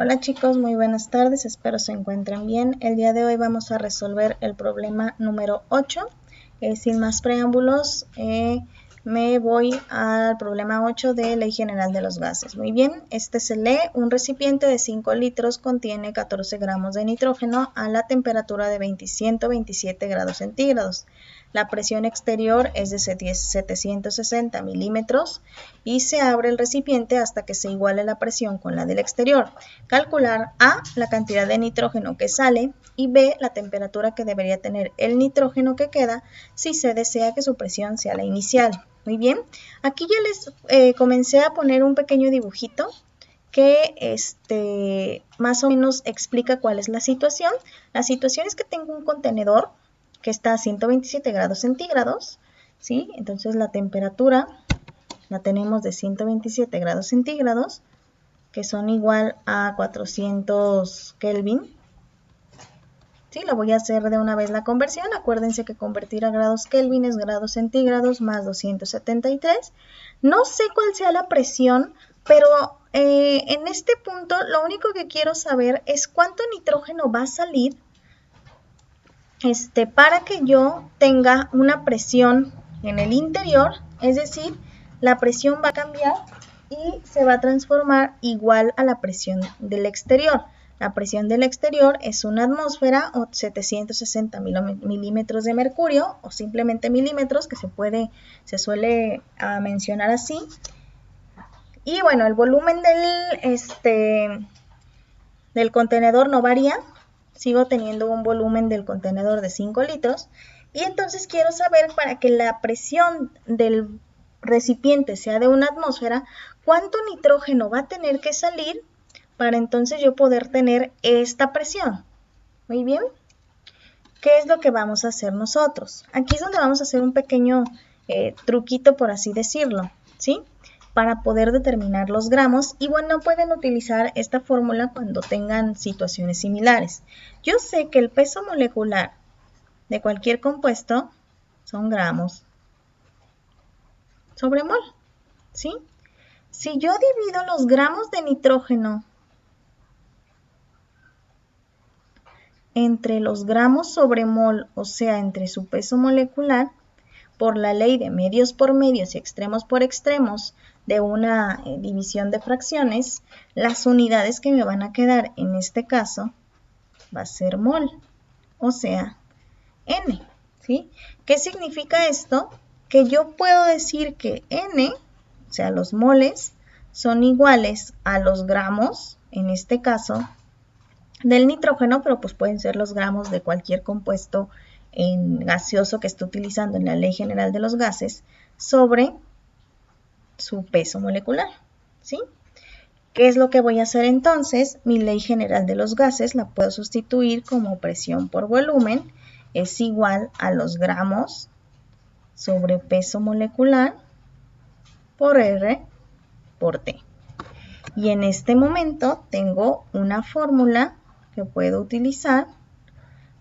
Hola chicos, muy buenas tardes, espero se encuentren bien. El día de hoy vamos a resolver el problema número 8. Sin más preámbulos, me voy al problema 8 de Ley General de los Gases. Muy bien, se lee: un recipiente de 5 litros contiene 14 gramos de nitrógeno a la temperatura de 127 grados centígrados. La presión exterior es de 760 milímetros y se abre el recipiente hasta que se iguale la presión con la del exterior. Calcular A, la cantidad de nitrógeno que sale, y B, la temperatura que debería tener el nitrógeno que queda si se desea que su presión sea la inicial. Muy bien, aquí ya les comencé a poner un pequeño dibujito que más o menos explica cuál es la situación. La situación es que tengo un contenedor que está a 127 grados centígrados, ¿sí? Entonces la temperatura la tenemos de 127 grados centígrados, que son igual a 400 Kelvin. Sí, lo voy a hacer de una vez la conversión. Acuérdense que convertir a grados Kelvin es grados centígrados más 273. No sé cuál sea la presión, pero en este punto lo único que quiero saber es cuánto nitrógeno va a salir para que yo tenga una presión en el interior, es decir, la presión va a cambiar y se va a transformar igual a la presión del exterior. La presión del exterior es una atmósfera o 760 milímetros de mercurio, o simplemente milímetros, que se suele mencionar así. Y bueno, el volumen del contenedor no varía. Sigo teniendo un volumen del contenedor de 5 litros. Y entonces quiero saber, para que la presión del recipiente sea de una atmósfera, cuánto nitrógeno va a tener que salir para entonces yo poder tener esta presión. Muy bien. ¿Qué es lo que vamos a hacer nosotros? Aquí es donde vamos a hacer un pequeño truquito, por así decirlo, ¿sí? Para poder determinar los gramos. Y bueno, pueden utilizar esta fórmula cuando tengan situaciones similares. Yo sé que el peso molecular de cualquier compuesto son gramos sobre mol, ¿sí? Si yo divido los gramos de nitrógeno entre los gramos sobre mol, o sea, entre su peso molecular, por la ley de medios por medios y extremos por extremos de una división de fracciones, las unidades que me van a quedar en este caso va a ser mol, o sea, N, ¿sí? ¿Qué significa esto? Que yo puedo decir que N, o sea, los moles, son iguales a los gramos, en este caso, del nitrógeno, pero pues pueden ser los gramos de cualquier compuesto gaseoso que esté utilizando en la Ley General de los Gases, sobre su peso molecular, ¿sí? ¿Qué es lo que voy a hacer entonces? Mi Ley General de los Gases la puedo sustituir como presión por volumen es igual a los gramos sobre peso molecular por R por T. Y en este momento tengo una fórmula que puedo utilizar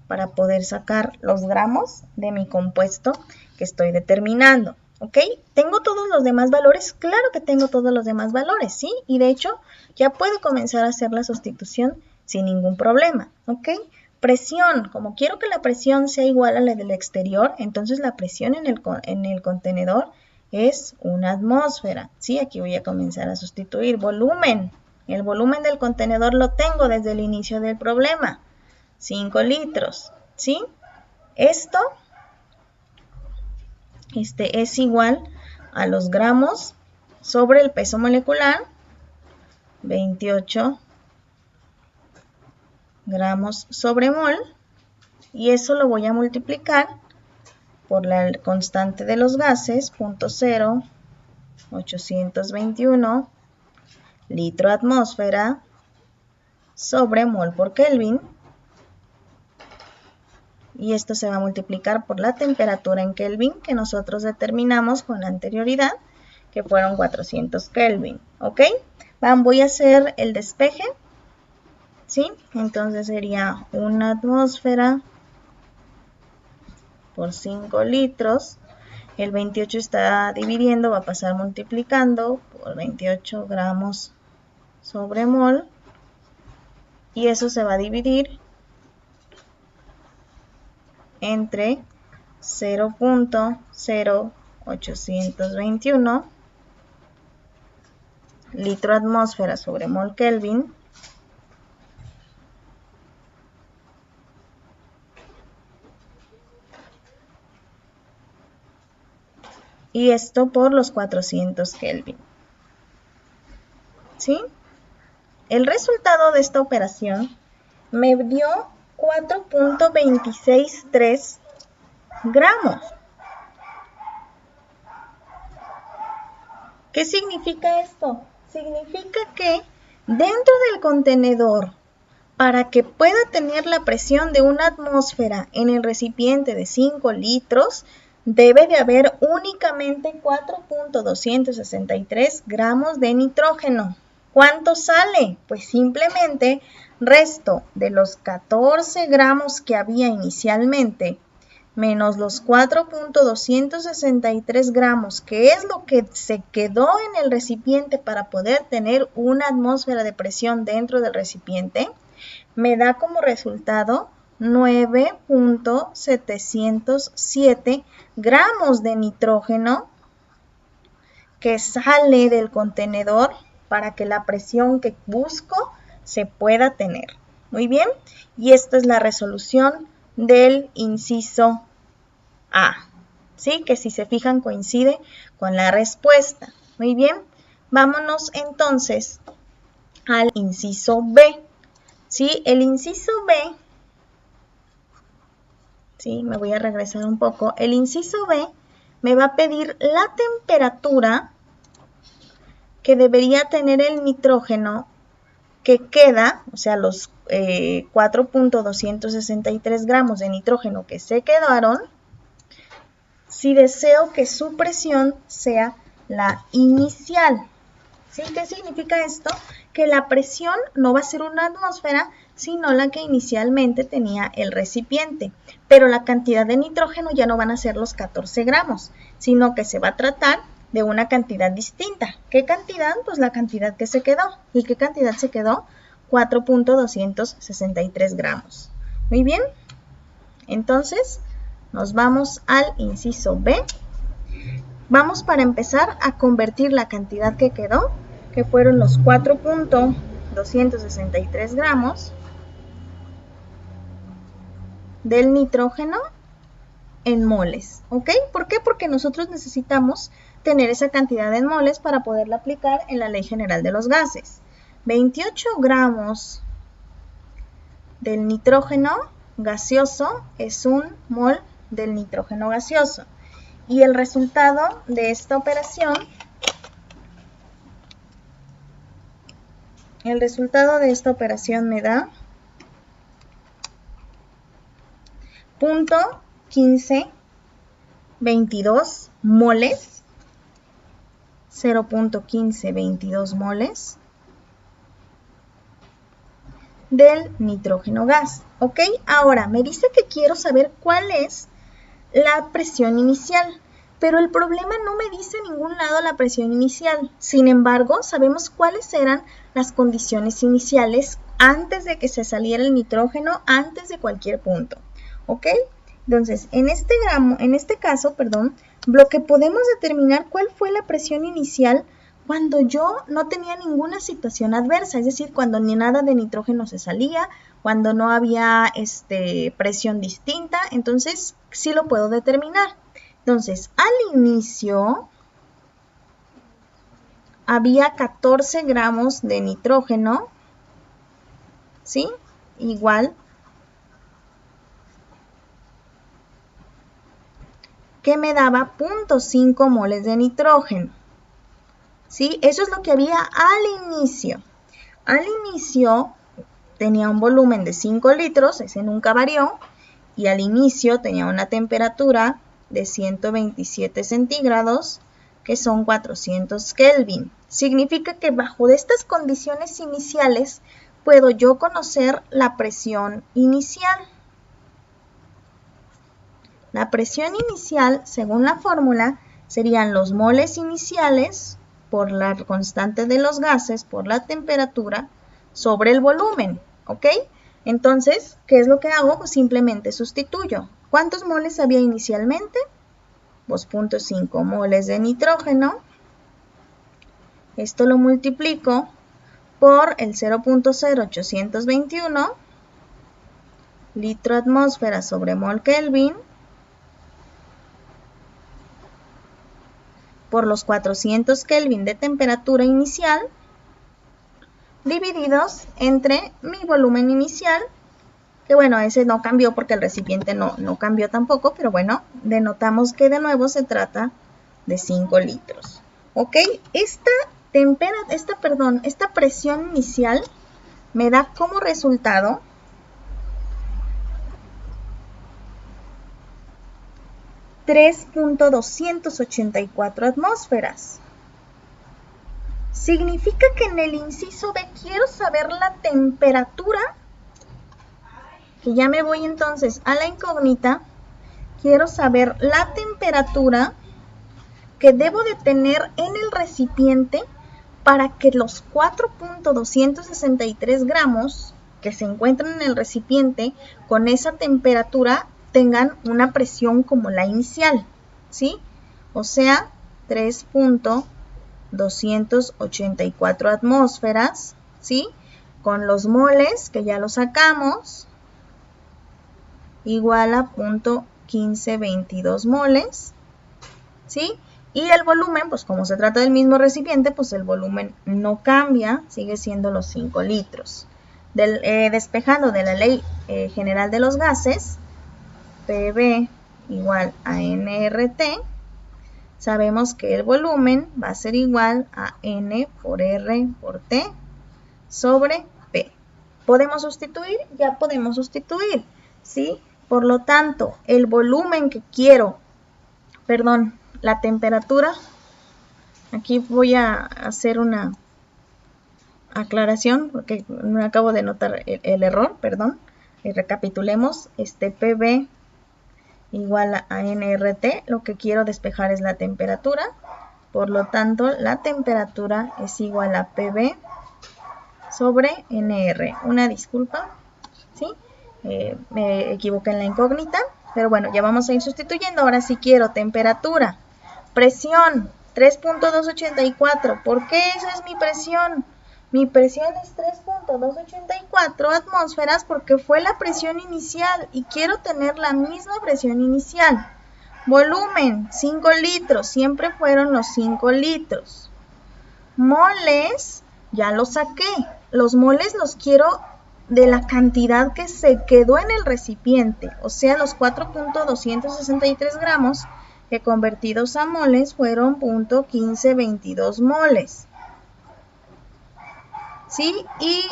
para poder sacar los gramos de mi compuesto que estoy determinando. ¿Ok? ¿Tengo todos los demás valores? Claro que tengo todos los demás valores, ¿sí? Y de hecho, ya puedo comenzar a hacer la sustitución sin ningún problema. ¿Ok? Presión. Como quiero que la presión sea igual a la del exterior, entonces la presión en el contenedor es una atmósfera, ¿sí? Aquí voy a comenzar a sustituir. Volumen. El volumen del contenedor lo tengo desde el inicio del problema. 5 litros, ¿sí? Esto es igual a los gramos sobre el peso molecular, 28 gramos sobre mol, y eso lo voy a multiplicar por la constante de los gases, 0.0821 litro atmósfera sobre mol por Kelvin. Y esto se va a multiplicar por la temperatura en Kelvin que nosotros determinamos con anterioridad, que fueron 400 Kelvin, ¿ok? Voy a hacer el despeje, ¿sí? Entonces sería una atmósfera por 5 litros. El 28 está dividiendo, va a pasar multiplicando por 28 gramos sobre mol y eso se va a dividir entre 0.0821 litro atmósfera sobre mol Kelvin y esto por los 400 Kelvin. ¿Sí? El resultado de esta operación me dio 4.263 gramos. ¿Qué significa esto? Significa que dentro del contenedor, para que pueda tener la presión de una atmósfera en el recipiente de 5 litros, debe de haber únicamente 4.263 gramos de nitrógeno. ¿Cuánto sale? Pues simplemente resto de los 14 gramos que había inicialmente, menos los 4.263 gramos, que es lo que se quedó en el recipiente para poder tener una atmósfera de presión dentro del recipiente, me da como resultado 9.707 gramos de nitrógeno que sale del contenedor para que la presión que busco se pueda tener. Muy bien, y esta es la resolución del inciso A, ¿sí? Que si se fijan coincide con la respuesta. Muy bien, vámonos entonces al inciso B. ¿Sí? El inciso B, ¿sí? Me voy a regresar un poco. El inciso B me va a pedir la temperatura que debería tener el nitrógeno que queda, o sea, los 4.263 gramos de nitrógeno que se quedaron, si deseo que su presión sea la inicial. ¿Sí? ¿Qué significa esto? Que la presión no va a ser una atmósfera, sino la que inicialmente tenía el recipiente. Pero la cantidad de nitrógeno ya no van a ser los 14 gramos, sino que se va a tratar de una cantidad distinta. ¿Qué cantidad? Pues la cantidad que se quedó. ¿Y qué cantidad se quedó? 4.263 gramos. Muy bien. Entonces, nos vamos al inciso B. Vamos para empezar a convertir la cantidad que quedó, que fueron los 4.263 gramos del nitrógeno en moles, ¿ok? ¿Por qué? Porque nosotros necesitamos tener esa cantidad en moles para poderla aplicar en la Ley General de los Gases. 28 gramos del nitrógeno gaseoso es un mol del nitrógeno gaseoso. Y el resultado de esta operación, me da 0.1522 moles, 0.1522 moles del nitrógeno gas. ¿Ok? Ahora, me dice que quiero saber cuál es la presión inicial, pero el problema no me dice en ningún lado la presión inicial. Sin embargo, sabemos cuáles eran las condiciones iniciales antes de que se saliera el nitrógeno, antes de cualquier punto. ¿Ok? Entonces, en este caso, lo que podemos determinar cuál fue la presión inicial cuando yo no tenía ninguna situación adversa, es decir, cuando ni nada de nitrógeno se salía, cuando no había presión distinta, entonces sí lo puedo determinar. Entonces, al inicio había 14 gramos de nitrógeno, ¿sí? Igual que me daba 0.5 moles de nitrógeno. ¿Sí? Eso es lo que había al inicio. Al inicio tenía un volumen de 5 litros, ese nunca varió, y al inicio tenía una temperatura de 127 centígrados, que son 400 Kelvin. Significa que bajo estas condiciones iniciales puedo yo conocer la presión inicial. La presión inicial, según la fórmula, serían los moles iniciales por la constante de los gases, por la temperatura, sobre el volumen. ¿ok? Entonces, ¿qué es lo que hago? Pues simplemente sustituyo. ¿Cuántos moles había inicialmente? 2.5 moles de nitrógeno. Esto lo multiplico por el 0.0821 litro atmósfera sobre mol Kelvin por los 400 Kelvin de temperatura inicial divididos entre mi volumen inicial, que bueno, ese no cambió porque el recipiente no cambió tampoco, pero bueno, denotamos que de nuevo se trata de 5 litros. ¿Ok? Esta presión inicial me da como resultado 3.284 atmósferas. Significa que en el inciso B quiero saber la temperatura, que ya me voy entonces a la incógnita, quiero saber la temperatura que debo de tener en el recipiente para que los 4.263 gramos que se encuentran en el recipiente con esa temperatura tengan una presión como la inicial, ¿sí? O sea, 3.284 atmósferas, ¿sí? Con los moles, que ya lo sacamos, igual a 0.1522 moles, ¿sí? Y el volumen, pues como se trata del mismo recipiente, pues el volumen no cambia, sigue siendo los 5 litros. Despejando de la ley general de los gases, PV igual a nRT, sabemos que el volumen va a ser igual a N por R por T sobre P. ¿Podemos sustituir? Ya podemos sustituir, ¿sí? Por lo tanto, el volumen que quiero, la temperatura, aquí voy a hacer una aclaración porque no acabo de notar el error, y recapitulemos, PV igual a nRT, lo que quiero despejar es la temperatura, por lo tanto la temperatura es igual a PV sobre nR. Una disculpa, ¿sí? Me equivoqué en la incógnita, pero bueno, ya vamos a ir sustituyendo. Ahora sí quiero temperatura, presión 3.284, ¿por qué esa es mi presión? Mi presión es 3.284 atmósferas porque fue la presión inicial y quiero tener la misma presión inicial. Volumen, 5 litros, siempre fueron los 5 litros. Moles, ya los saqué. Los moles los quiero de la cantidad que se quedó en el recipiente, o sea, los 4.263 gramos que convertidos a moles fueron 0.1522 moles. ¿Sí? Y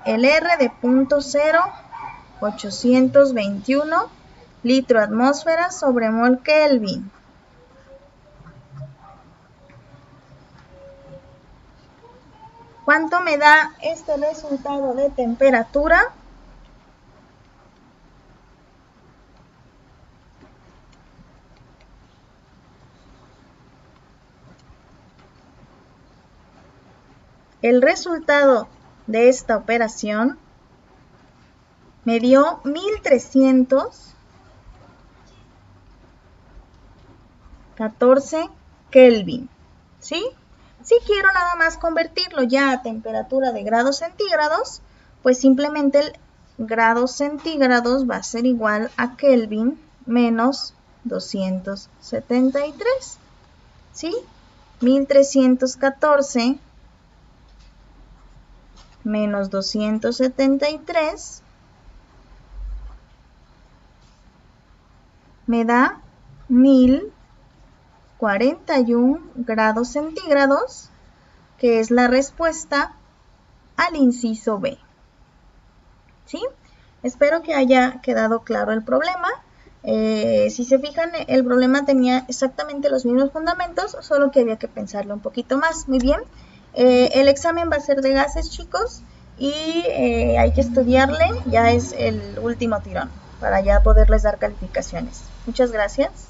el R de 0.0821 litro atmósfera sobre mol Kelvin. ¿Cuánto me da este resultado de temperatura? El resultado de esta operación me dio 1314 Kelvin, ¿sí? Si quiero nada más convertirlo ya a temperatura de grados centígrados, pues simplemente el grados centígrados va a ser igual a Kelvin menos 273, ¿sí? 1314 menos 273 me da 1041 grados centígrados, que es la respuesta al inciso B. ¿Sí? Espero que haya quedado claro el problema. Si se fijan, el problema tenía exactamente los mismos fundamentos, solo que había que pensarlo un poquito más. Muy bien. El examen va a ser de gases, chicos, y hay que estudiarle. Ya es el último tirón para ya poderles dar calificaciones. Muchas gracias.